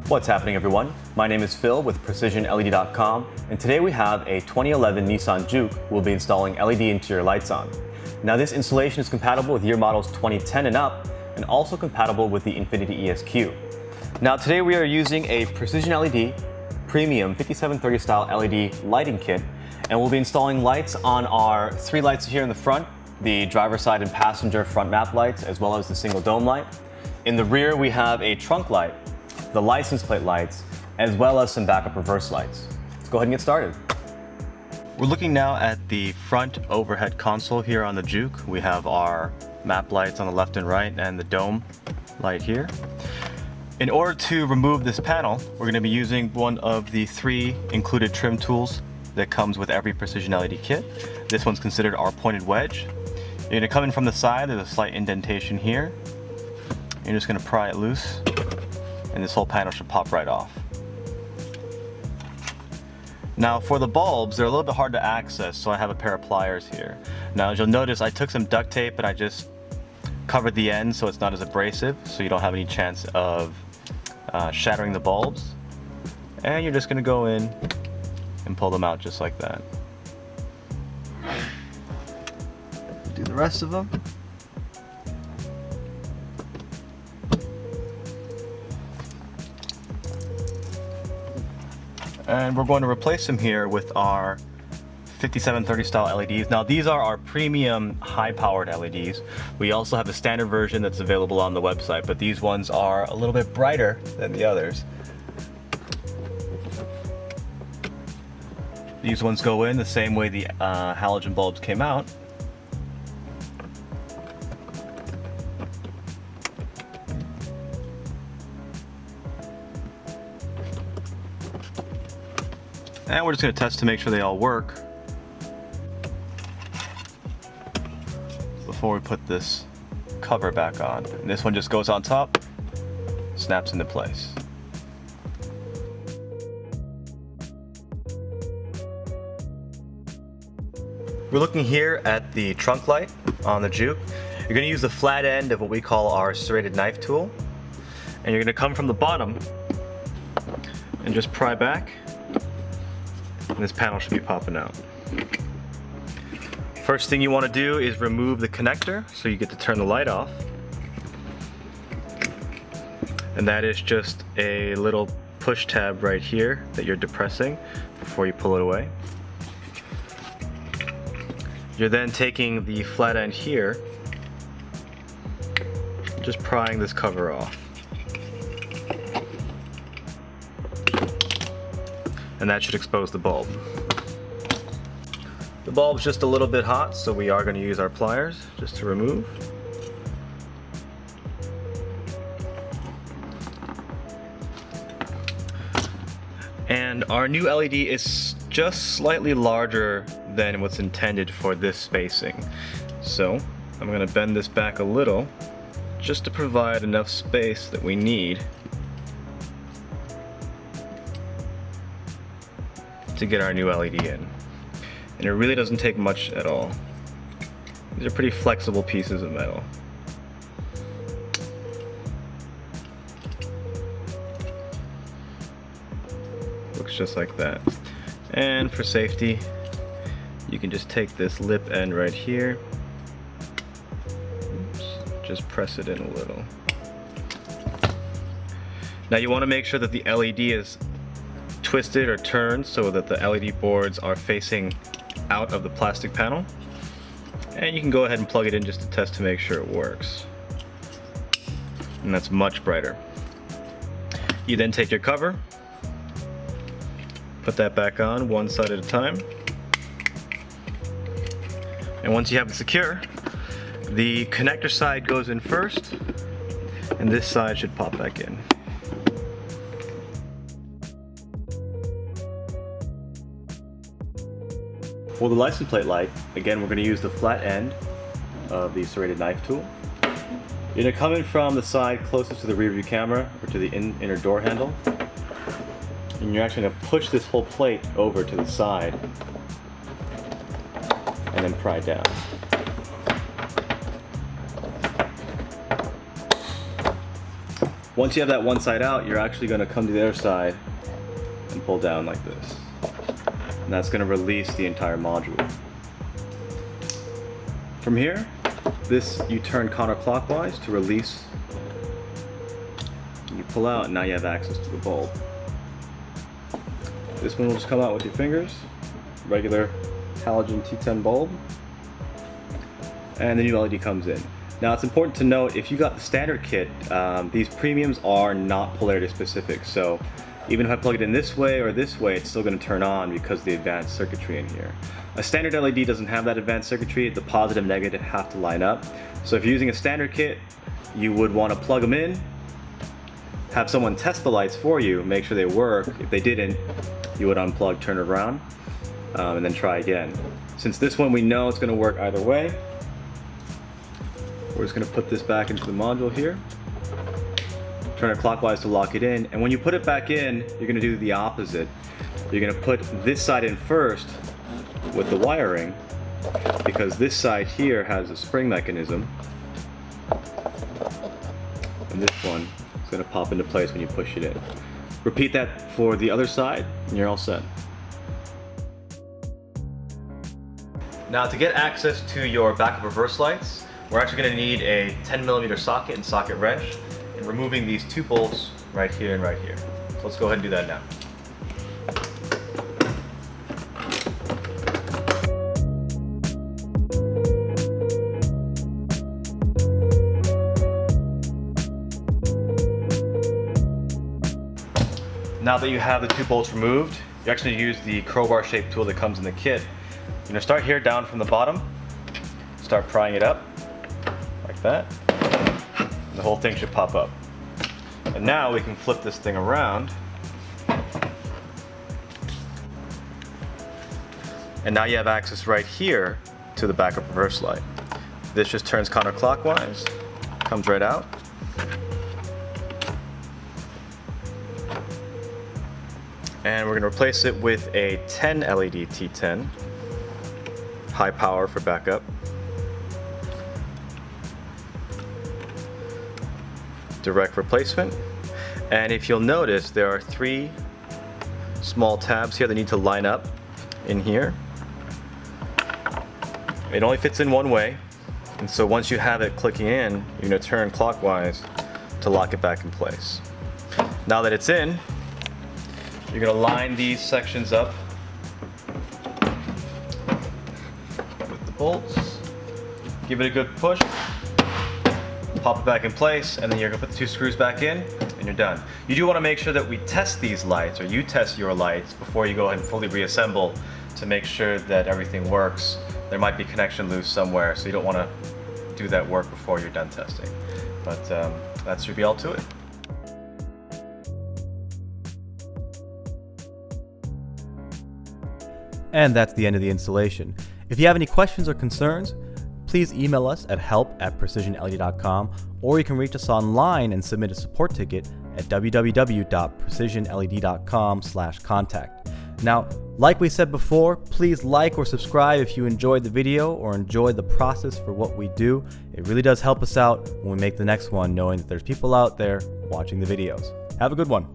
What's happening, everyone? My name is Phil with PrecisionLED.com, and today we have a 2011 Nissan Juke we'll be installing LED interior lights on. Now, this installation is compatible with year models 2010 and up, and also compatible with the Infinity ESQ. Now, today we are using a PrecisionLED Premium 5730 style LED lighting kit, and we'll be installing lights on our three lights here in the front, the driver side and passenger front map lights, as well as the single dome light. In the rear, we have a trunk light, the license plate lights, as well as some backup reverse lights. Let's go ahead and get started. We're looking now at the front overhead console here on the Juke. We have our map lights on the left and right and the dome light here. In order to remove this panel, we're going to be using one of the three included trim tools that comes with every PrecisionLED kit. This one's considered our pointed wedge. You're going to come in from the side, there's a slight indentation here. You're just going to pry it loose, and this whole panel should pop right off. Now for the bulbs, they're a little bit hard to access, so I have a pair of pliers here. Now as you'll notice, I took some duct tape and I just covered the end so it's not as abrasive, so you don't have any chance of shattering the bulbs. And you're just going to go in and pull them out just like that. Do the rest of them. And we're going to replace them here with our 5730 style LEDs. Now these are our premium high-powered LEDs. We also have a standard version that's available on the website, but these ones are a little bit brighter than the others. These ones go in the same way the halogen bulbs came out. And we're just going to test to make sure they all work before we put this cover back on. And this one just goes on top, snaps into place. We're looking here at the trunk light on the Juke. You're going to use the flat end of what we call our serrated knife tool. And you're going to come from the bottom and just pry back. And this panel should be popping out. First thing you want to do is remove the connector so you get to turn the light off. And that is just a little push tab right here that you're depressing before you pull it away. You're then taking the flat end here, just prying this cover off. And that should expose the bulb. The bulb's just a little bit hot, so we are going to use our pliers just to remove. And our new LED is just slightly larger than what's intended for this spacing. So I'm going to bend this back a little just to provide enough space that we need to get our new LED in. And it really doesn't take much at all. These are pretty flexible pieces of metal. Looks just like that. And for safety, you can just take this lip end right here. Oops, just press it in a little. Now you want to make sure that the LED is twisted or turned so that the LED boards are facing out of the plastic panel. And you can go ahead and plug it in just to test to make sure it works. And that's much brighter. You then take your cover, put that back on one side at a time. And once you have it secure, the connector side goes in first, and this side should pop back in. For the license plate light, again, we're going to use the flat end of the serrated knife tool. You're going to come in from the side closest to the rear view camera or to the inner door handle. And you're actually going to push this whole plate over to the side and then pry down. Once you have that one side out, you're actually going to come to the other side and pull down like this. And that's going to release the entire module. From here, this you turn counterclockwise to release. You pull out and now you have access to the bulb. This one will just come out with your fingers, regular halogen T10 bulb, and the new LED comes in. Now it's important to note, if you got the standard kit, these premiums are not polarity specific, so even if I plug it in this way or this way, it's still going to turn on because of the advanced circuitry in here. A standard LED doesn't have that advanced circuitry. The positive and negative have to line up. So if you're using a standard kit, you would want to plug them in, have someone test the lights for you, make sure they work. If they didn't, you would unplug, turn it around, and then try again. Since this one we know it's going to work either way, we're just going to put this back into the module here, turn it clockwise to lock it in, and when you put it back in, you're going to do the opposite. You're going to put this side in first with the wiring, because this side here has a spring mechanism, and this one is going to pop into place when you push it in. Repeat that for the other side, and you're all set. Now to get access to your backup reverse lights, we're actually going to need a 10mm socket and socket wrench, and removing these two bolts right here and right here. So let's go ahead and do that now. Now that you have the two bolts removed, you actually use the crowbar shaped tool that comes in the kit. You're going to start here down from the bottom, start prying it up like that. The whole thing should pop up. And now we can flip this thing around. And now you have access right here to the backup reverse light. This just turns counterclockwise, comes right out. And we're going to replace it with a 10 LED T10, high power for backup. Direct replacement. And if you'll notice, there are 3 small tabs here that need to line up in here. It only fits in one way, and so once you have it clicking in, you're going to turn clockwise to lock it back in place. Now that it's in, you're going to line these sections up with the bolts, give it a good push, pop it back in place, and then you're going to put the 2 screws back in, and you're done. You do want to make sure that we test these lights, or you test your lights, before you go ahead and fully reassemble to make sure that everything works. There might be connection loose somewhere, so you don't want to do that work before you're done testing. But that should be all to it. And that's the end of the installation. If you have any questions or concerns, please email us at help@precisionled.com, or you can reach us online and submit a support ticket at www.precisionled.com/contact. Now, like we said before, please like or subscribe if you enjoyed the video or enjoyed the process for what we do. It really does help us out when we make the next one, knowing that there's people out there watching the videos. Have a good one.